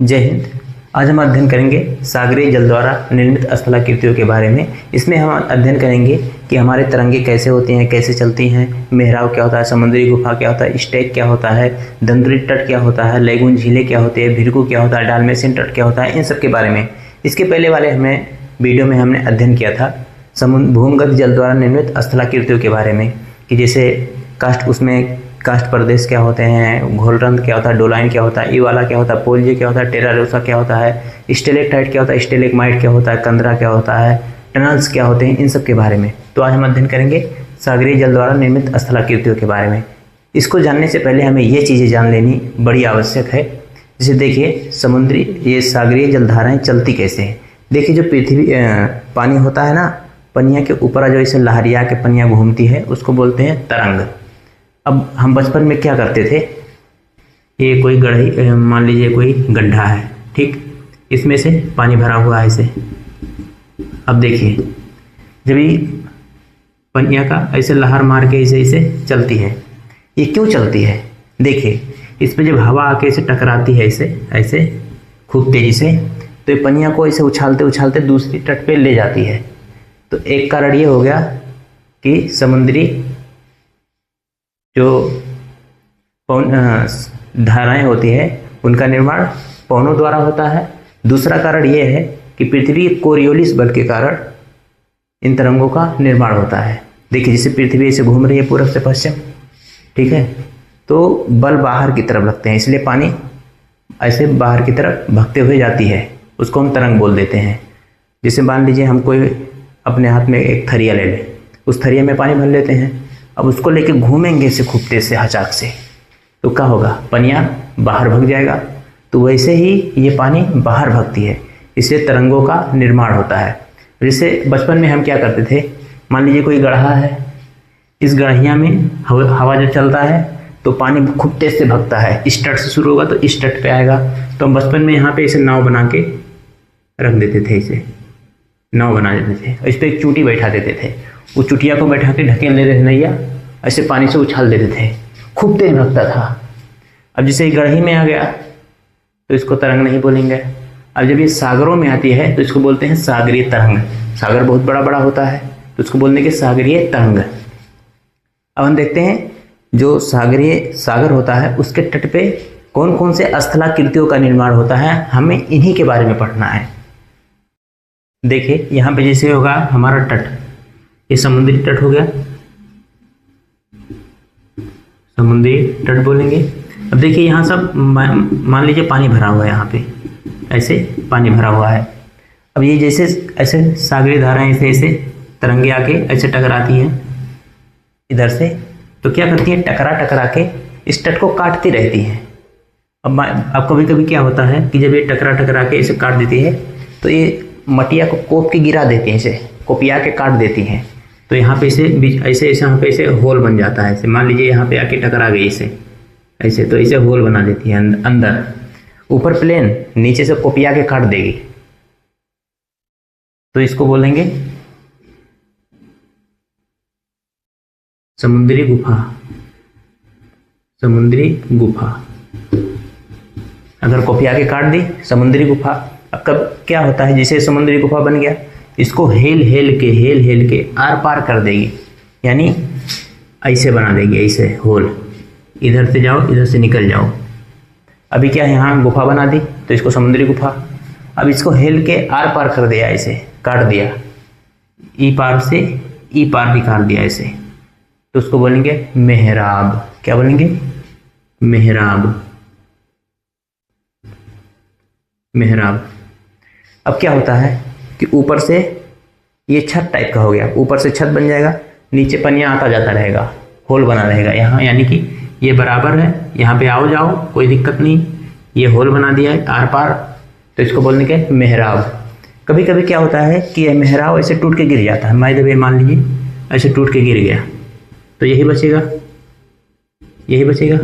जय हिंद। आज हम अध्ययन करेंगे सागरीय जल द्वारा निर्मित स्थलाकृतियों के बारे में। इसमें हम अध्ययन करेंगे कि हमारे तरंगे कैसे होती हैं, कैसे चलती हैं, मेहराब क्या होता है, समुद्री गुफा क्या होता है, स्टेक क्या होता है, दंतुरित तट क्या होता है, लैगून झीलें क्या होती है, भिरकू क्या होता है, डालमेशियन तट क्या होता है, इन सब के बारे में। इसके पहले वाले वीडियो में हमने अध्ययन किया था भूमिगत जल द्वारा निर्मित स्थलाकृतियों के बारे में, कि जैसे कास्ट प्रदेश क्या होते हैं, घोलरंध्र क्या होता है, डोलाइन क्या होता है, ई वाला क्या होता है, पोलजे क्या होता है, टेरा रोसा क्या होता है, स्टेलेक्टाइट क्या होता है, स्टेलेगमाइट क्या होता है, कंदरा क्या होता है, टनल्स क्या होते हैं, इन सब के बारे में। तो आज हम अध्ययन करेंगे सागरीय जल द्वारा निर्मित स्थलाकृतियों के बारे में। इसको जानने से पहले हमें ये चीज़ें जान लेनी बड़ी आवश्यक है। जैसे देखिए ये सागरीय जलधाराएँ चलती कैसे हैं। देखिए जो पृथ्वी पानी होता है ना, पनिया के ऊपर जो इसे लहरिया के पनिया घूमती है उसको बोलते हैं तरंग। अब हम बचपन में क्या करते थे, ये कोई गढ़ी, मान लीजिए कोई गड्ढा है, ठीक, इसमें से पानी भरा हुआ है इसे। अब देखिए जब ये पनिया का ऐसे लहर मार के इसे चलती है, ये क्यों चलती है? देखिए इस पर जब हवा आके इसे टकराती है ऐसे खूब तेजी से, तो ये पनिया को इसे उछालते उछालते दूसरी तट पे ले जाती है। तो एक कारण ये हो गया कि समुद्री जो धाराएं होती है उनका निर्माण पवनों द्वारा होता है। दूसरा कारण ये है कि पृथ्वी कोरियोलिस बल के कारण इन तरंगों का निर्माण होता है। देखिए जैसे पृथ्वी ऐसे घूम रही है पूरब से पश्चिम, ठीक है, तो बल बाहर की तरफ लगते हैं, इसलिए पानी ऐसे बाहर की तरफ भागते हुए जाती है, उसको हम तरंग बोल देते हैं। जैसे मान लीजिए हम कोई अपने हाथ में एक थरिया ले लें, उस थरिया में पानी भर लेते हैं, अब उसको लेके घूमेंगे इसे खूब तेज से हचाक से, तो क्या होगा, पनिया बाहर भग जाएगा। तो वैसे ही ये पानी बाहर भगती है, इसलिए तरंगों का निर्माण होता है। जैसे बचपन में हम क्या करते थे, मान लीजिए कोई गड्ढा है, इस गड्ढिया में हवा जब चलता है तो पानी खूब तेज से भगता है, इस तट से शुरू होगा तो इस तट पे आएगा। तो हम बचपन में यहाँ पे इसे नाव बना के रख देते थे, इसे नाव बना देते थे, इस पर एक चूटी बैठा देते थे, उस चुटिया को बैठा के ढकेल देते थे नैया, ऐसे पानी से उछाल देते थे, खूब तेज भगता था। अब जैसे गढ़ी में आ गया तो इसको तरंग नहीं बोलेंगे। अब जब ये सागरों में आती है तो इसको बोलते हैं सागरीय तरंग। सागर बहुत बड़ा बड़ा होता है तो इसको बोलने के सागरीय तरंग। अब हम देखते हैं जो सागर होता है उसके तट पे कौन कौन से स्थलाकृतियों का निर्माण होता है, हमें इन्हीं के बारे में पढ़ना है। देखिए यहाँ पे जैसे होगा हमारा तट, ये समुद्री तट हो गया, समुद्री तट बोलेंगे। अब देखिए यहाँ सब मान लीजिए पानी भरा हुआ है, यहाँ पे ऐसे पानी भरा हुआ है। अब ये जैसे ऐसे सागरीय धाराएं ऐसे तरंगे आके ऐसे टकराती हैं इधर से, तो क्या करती है, टकरा के इस तट को काटती रहती हैं। अब कभी कभी क्या होता है कि जब ये टकरा के इसे काट देती है तो ये मटिया को कोप के गिरा देती हैं, इसे कोपिया के काट देती हैं। तो यहाँ पे ऐसे यहाँ पे ऐसे होल बन जाता है। ऐसे मान लीजिए यहाँ पे आके टकरा गई ऐसे, तो इसे होल बना देती है अंदर, ऊपर प्लेन, नीचे से कोपिया के काट देगी, तो इसको बोलेंगे समुद्री गुफा। समुद्री गुफा अगर कोपिया के काट दी, समुद्री गुफा। अब कब क्या होता है, जैसे समुद्री गुफा बन गया, इसको हेल हेल के आर पार कर देगी, यानी ऐसे बना देगी, ऐसे होल, इधर से जाओ इधर से निकल जाओ। अभी क्या यहाँ गुफा बना दी तो इसको समुद्री गुफा। अब इसको हेल के आर पार कर दिया, ऐसे काट दिया, ई पार से ई पार भी काट दिया ऐसे, तो उसको बोलेंगे मेहराब। क्या बोलेंगे? मेहराब। मेहराब। अब क्या होता है कि ऊपर से ये छत टाइप का हो गया, ऊपर से छत बन जाएगा, नीचे पनिया आता जाता रहेगा, होल बना रहेगा यहाँ, यानी कि ये बराबर है, यहाँ पे आओ जाओ कोई दिक्कत नहीं, ये होल बना दिया है आर पार, तो इसको बोलने के मेहराब। कभी कभी क्या होता है कि ये मेहराब ऐसे टूट के गिर जाता है, मान लीजिए ऐसे टूट के गिर गया, तो यही बचेगा,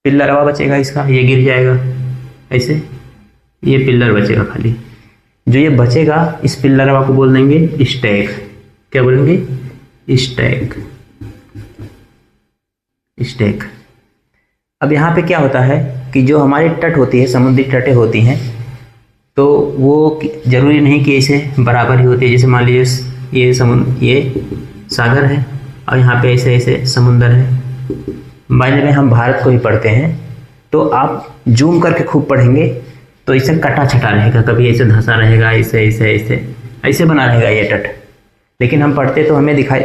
पिल्लरवा बचेगा इसका, ये गिर जाएगा ऐसे, ये पिल्लर बचेगा खाली। जो ये बचेगा इस पिल्लरवा को बोल देंगे स्टैक। क्या बोलेंगे? स्टैक। अब यहाँ पे क्या होता है कि कि जो हमारी तट होती है, समुद्री तटें होती हैं, तो वो ज़रूरी नहीं कि ऐसे बराबर ही होती है। जैसे मान लीजिए ये सागर है और यहाँ पे ऐसे ऐसे समुंदर है। मान लीजिए हम भारत को ही पढ़ते हैं, तो आप जूम करके खूब पढ़ेंगे तो इसे कटा छटा रहेगा, कभी ऐसे धंसा रहेगा, ऐसे ऐसे ऐसे ऐसे बना रहेगा ये तट। लेकिन हम पढ़ते तो हमें दिखाई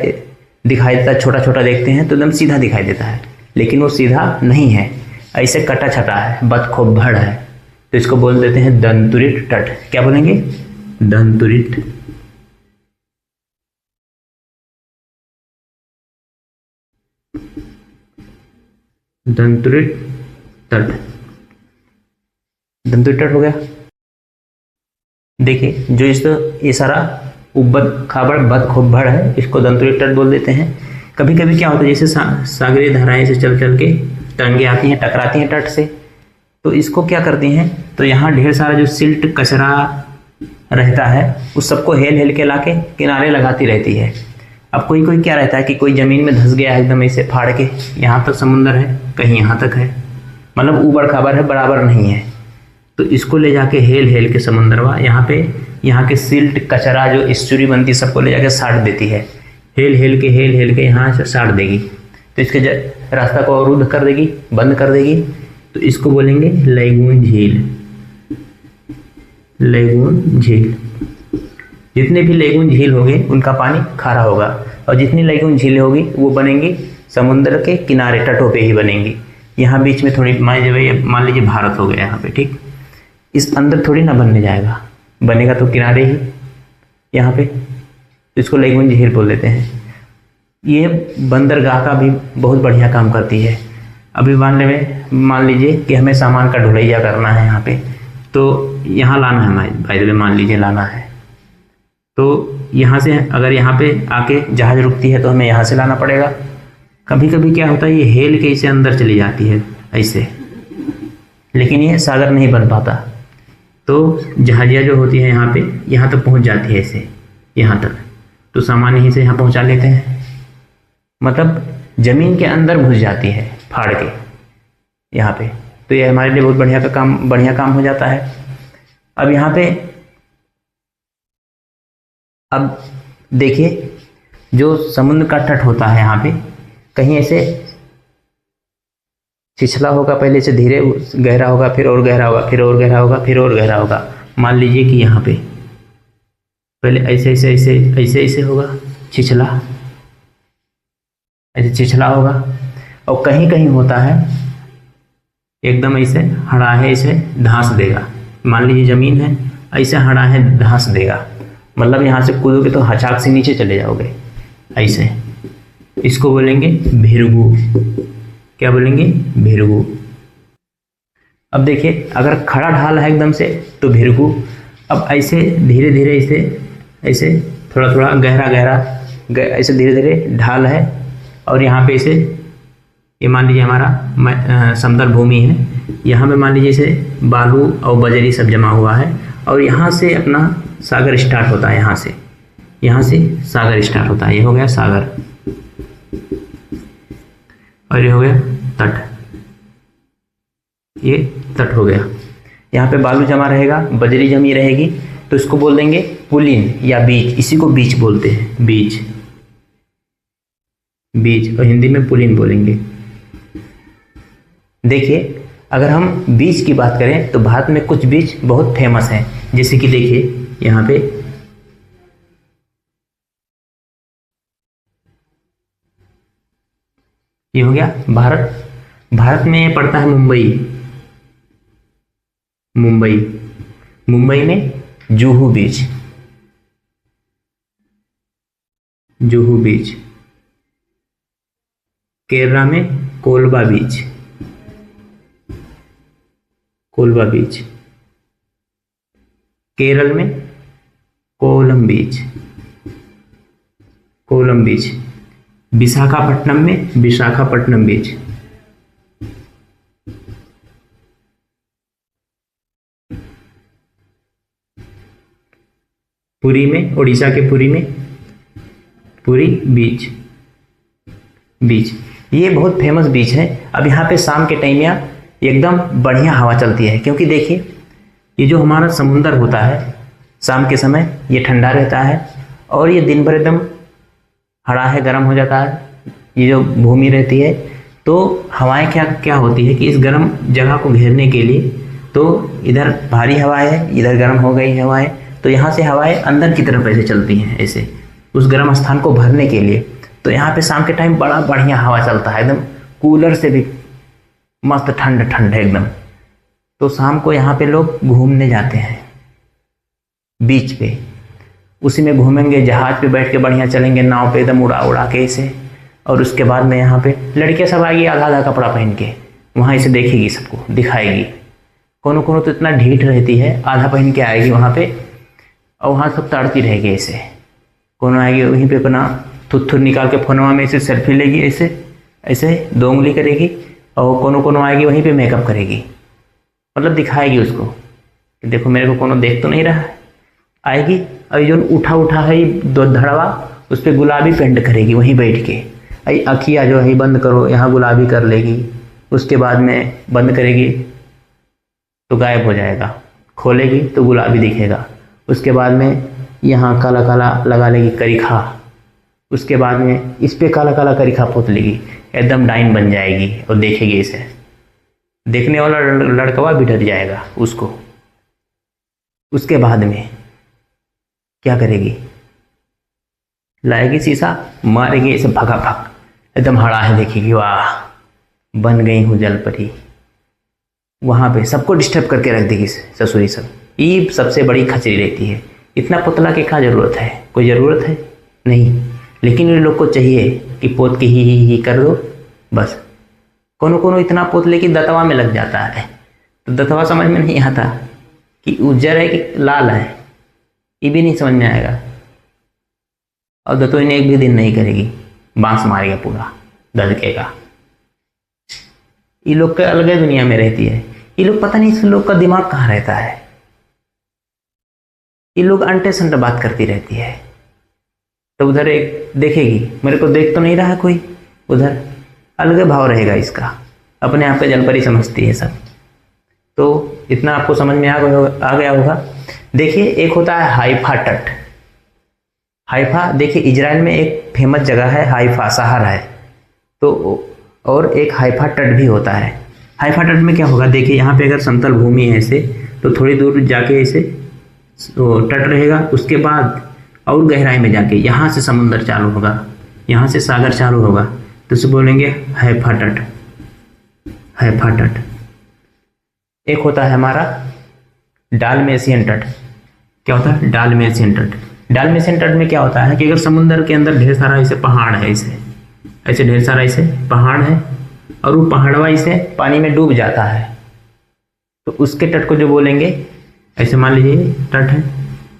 देता, छोटा छोटा देखते हैं तो एकदम सीधा दिखाई देता है, लेकिन वो सीधा नहीं है, ऐसे कटा छटा है, बदखोभड़ है। तो इसको बोल देते हैं दंतुरित तट। क्या बोलेंगे? दंतुरित दंतुरित तट। दंतुरित तट हो गया। देखिए जो ये सारा उबड़ खाबड़ बदखोभड़ है, इसको दंतुरित तट बोल देते हैं। कभी कभी क्या होता है, जैसे सागरीय धाराएं से चल चल के तरंगे आती हैं, टकराती हैं तट से, तो इसको क्या करती हैं, तो यहाँ ढेर सारा जो सिल्ट कचरा रहता है उस सबको हेल हेल के लाके किनारे लगाती रहती है। अब कोई कोई क्या रहता है कि कोई ज़मीन में धंस गया है एकदम ऐसे फाड़ के, यहाँ तक समुंदर है, कहीं यहाँ तक है, मतलब ऊबड़ खाबड़ है, बराबर नहीं है, तो इसको ले जाके हेल हेल के समुंदरवा यहाँ पे, यहाँ के सिल्ट कचरा जो एस्चुरी बनती सबको ले जाके साट देती है, हेल हेल के यहाँ से साट देगी, तो इसके रास्ता को अवरुद्ध कर देगी, बंद कर देगी। तो इसको बोलेंगे लैगून झील। लैगून झील, जितने भी लैगून झील होंगे उनका पानी खारा होगा, और जितनी लैगून झीलें होगी वो बनेंगी समुद्र के किनारे, तटों पे ही बनेंगी। यहाँ बीच में थोड़ी मान लीजिए भारत हो गया यहाँ पे, ठीक, इस अंदर थोड़ी ना बनने जाएगा, बनेगा तो किनारे ही यहाँ पे, इसको लैगून झील बोल देते हैं। ये बंदरगाह का भी बहुत बढ़िया काम करती है। अभी मान लीजिए कि हमें सामान का ढुलैया करना है यहाँ पे, तो यहाँ लाना है, भाई मान लीजिए लाना है, तो यहाँ से अगर यहाँ पे आके जहाज़ रुकती है तो हमें यहाँ से लाना पड़ेगा। कभी कभी क्या होता है, ये हेल के इसे अंदर चली जाती है ऐसे, लेकिन ये सागर नहीं बन पाता, तो जहाजिया जो होती है यहाँ पे, यहाँ तक पहुँच जाती है ऐसे, यहाँ तक, तो सामान यहीं से यहाँ पहुँचा लेते हैं, मतलब ज़मीन के अंदर घुस जाती है फाड़ के यहाँ पे। तो ये हमारे लिए बहुत बढ़िया काम हो जाता है। अब यहाँ पे अब देखिए जो समुद्र का तट होता है यहाँ पे, कहीं ऐसे छिछला होगा, पहले से धीरे गहरा होगा, फिर और गहरा होगा, फिर और गहरा होगा, फिर और गहरा होगा। मान लीजिए कि यहाँ पे पहले ऐसे ऐसे ऐसे ऐसे ऐसे होगा, छिछला, ऐसे छिछला होगा, और कहीं कहीं होता है एकदम ऐसे हड़ाहे, ऐसे धंस देगा। मान लीजिए ज़मीन है, ऐसे हड़ाहे धंस देगा, मतलब यहाँ से कूदोगे तो हचाक से नीचे चले जाओगे ऐसे। इसको बोलेंगे भिरगू। क्या बोलेंगे? भिरगू। अब देखिए अगर खड़ा ढाल है एकदम से तो भिरगू। अब ऐसे धीरे धीरे ऐसे थोड़ा थोड़ा गहरा ऐसे धीरे धीरे ढाल है, और यहाँ पे ऐसे, ये मान लीजिए हमारा समतल भूमि है, यहाँ पे मान लीजिए इसे बालू और बजरी सब जमा हुआ है, और यहाँ से अपना सागर स्टार्ट होता है, यहाँ से सागर स्टार्ट होता है। ये हो गया सागर, और ये हो गया तट, ये तट हो गया। यहाँ पे बालू जमा रहेगा, बजरी जमी रहेगी, तो इसको बोल देंगे पुलिन या बीच। इसी को बीच बोलते हैं, बीच, और हिंदी में पुलिन बोलेंगे। देखिए अगर हम बीच की बात करें तो भारत में कुछ बीच बहुत फेमस हैं, जैसे कि देखिए यहाँ पे ये हो गया भारत में ये पड़ता है मुंबई में जुहू बीच, केरला में कोलबा बीच, केरल में कोलम बीच, विशाखापट्टनम में विशाखापट्टनम बीच, पुरी में, उड़ीसा के पुरी में पुरी बीच। ये बहुत फेमस बीच है। अब यहाँ पे शाम के टाइम या एकदम बढ़िया हवा चलती है। क्योंकि देखिए ये जो हमारा समुंदर होता है शाम के समय ये ठंडा रहता है और ये दिन भर एकदम हरा है, गर्म हो जाता है। ये जो भूमि रहती है तो हवाएं क्या क्या होती है कि इस गर्म जगह को घेरने के लिए, तो इधर भारी हवाएं है, इधर गर्म हो गई हवाएं, तो यहाँ से हवाएं अंदर की तरफ ऐसे चलती हैं ऐसे उस गर्म स्थान को भरने के लिए। तो यहाँ पे शाम के टाइम बड़ा बढ़िया हवा चलता है, एकदम कूलर से भी मस्त ठंड ठंड है एकदम। तो शाम को यहाँ पे लोग घूमने जाते हैं बीच पे, उसी में घूमेंगे, जहाज पे बैठ के बढ़िया चलेंगे, नाव पे एकदम उड़ा उड़ा के इसे। और उसके बाद में यहाँ पे लड़कियाँ सब आएगी आधा आधा कपड़ा पहन के, वहाँ इसे देखेगी, सबको दिखाएगी। कोनो कोनो तो इतना ढीठ रहती है, आधा पहन के आएगी वहाँ पे और वहाँ सब ताड़ती रहेगी ऐसे। कोनो आएगी वहीं पे अपना थुथुर निकाल के फोनवा में ऐसे सेल्फी लेगी, ऐसे ऐसे 2 उंगली करेगी। और कोनो कोनो आएगी वहीं पे मेकअप करेगी, मतलब दिखाएगी उसको कि देखो मेरे को कोनो देख तो नहीं रहा है। आएगी और ये जो उठा उठा है ये 2 धड़वा, उस पर गुलाबी पेंट करेगी वहीं बैठ के। अई अखिया जो है बंद करो, यहाँ गुलाबी कर लेगी, उसके बाद में बंद करेगी तो गायब हो जाएगा, खोलेगी तो गुलाबी दिखेगा। उसके बाद में यहाँ काला काला लगा लेगी करीखा, उसके बाद में इस पे काला काला करीखा पोत लेगी, एकदम डाइन बन जाएगी। और देखेगी इसे, देखने वाला लड़कवा भी डर जाएगा उसको। उसके बाद में क्या करेगी, लाएगी शीशा, मारेगी इसे भगा भग, एकदम हड़ा है, देखेगी वाह बन गई हूँ जल परी। वहाँ पे सबको डिस्टर्ब करके रख देगी ससुरी सब। ये सबसे बड़ी खचरी रहती है। इतना पुतला की क्या ज़रूरत है, कोई ज़रूरत है नहीं, लेकिन इन लोग को चाहिए कि पोत के ही कर दो बस। कोनो कोनो इतना पोत ले कि दतवा में लग जाता है, तो दतवा समझ में नहीं आता कि उज्जर है कि लाल है, ये भी नहीं समझ में आएगा। और दतोई ने एक भी दिन नहीं करेगी, बांस मारेगा पूरा, दधकेगा। ये लोग का अलग ही दुनिया में रहती है। ये लोग पता नहीं इस लोग का दिमाग कहाँ रहता है। ये लोग अंटे संटे बात करती रहती है। तो उधर एक देखेगी, मेरे को देख तो नहीं रहा कोई, उधर अलग भाव रहेगा इसका, अपने आप को जलपरी समझती है सब। तो इतना आपको समझ में आ गया होगा। देखिए एक होता है हाइफा तट। हाइफा देखिए इजराइल में एक फेमस जगह है, हाइफा शहर है। तो और एक हाइफा तट भी होता है। हाइफा तट में क्या होगा, देखिए यहाँ पे अगर समतल भूमि है ऐसे, तो थोड़ी दूर जाके ऐसे तट रहेगा, उसके बाद और गहराई में जाके यहाँ से समुंदर चालू होगा, यहाँ से सागर चालू होगा, तो उसे बोलेंगे हाइफा तट। हाइफा तट। एक होता है हमारा डालमेशियन तट। क्या होता है, डालमेशियन तट। डालमेशियन तट में क्या होता है कि अगर समुंदर के अंदर ढेर सारा ऐसे पहाड़ है, ऐसे ढेर सारा ऐसे पहाड़ है और वो पहाड़वा ऐसे पानी में डूब जाता है, तो उसके तट को जो बोलेंगे, ऐसे मान लीजिए तट है,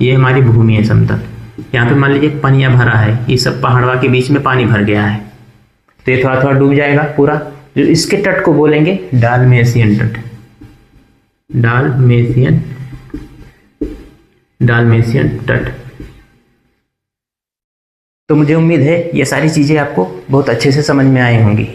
ये हमारी भूमि है समतल, यहाँ पे मान लीजिए पनिया भरा है, ये सब पहाड़वा के बीच में पानी भर गया है, तो ये थोड़ा थोड़ा डूब जाएगा पूरा, जो इसके तट को बोलेंगे डालमेशियन तट। डालमेशियन तट। तो मुझे उम्मीद है ये सारी चीज़ें आपको बहुत अच्छे से समझ में आई होंगी।